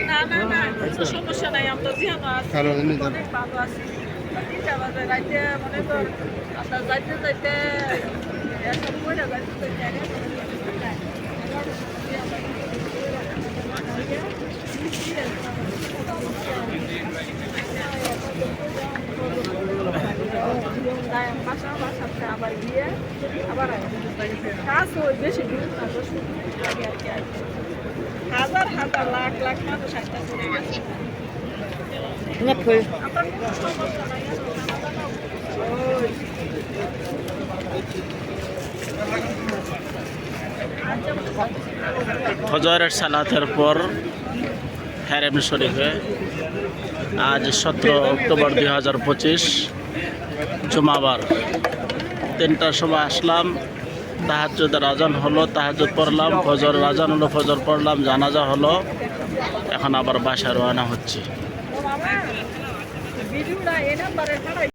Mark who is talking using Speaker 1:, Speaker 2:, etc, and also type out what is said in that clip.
Speaker 1: না না না কিছু সমস্যা নাই আমরা জিয়ানো আছি অনেক ভালো আছি 3টা বাজে রাইতে মনে কর আপনার যাইতে যাইতে এসব করে যাইতে বাসা আবার গিয়ে আবার কাজ ওই বেশি দূর না 10 মিনিট আগে আর কি হাজার হাজার লাখ লাখ মানুষ একটা করে গেছে আপনার কোনো সমস্যা নাই
Speaker 2: ফজরের সালাতের পর হারেম শরীফে আজ 17 অক্টোবর 2025 জুমাবার 3টার সময় আসলাম। তাহাজ্জুদের আজান হলো, তাহাজ্জুদ পড়লাম, ফজরের আজান হলো, ফজর পড়লাম, জানাজা হলো। এখন আবার বাসায় রওনা হচ্ছি।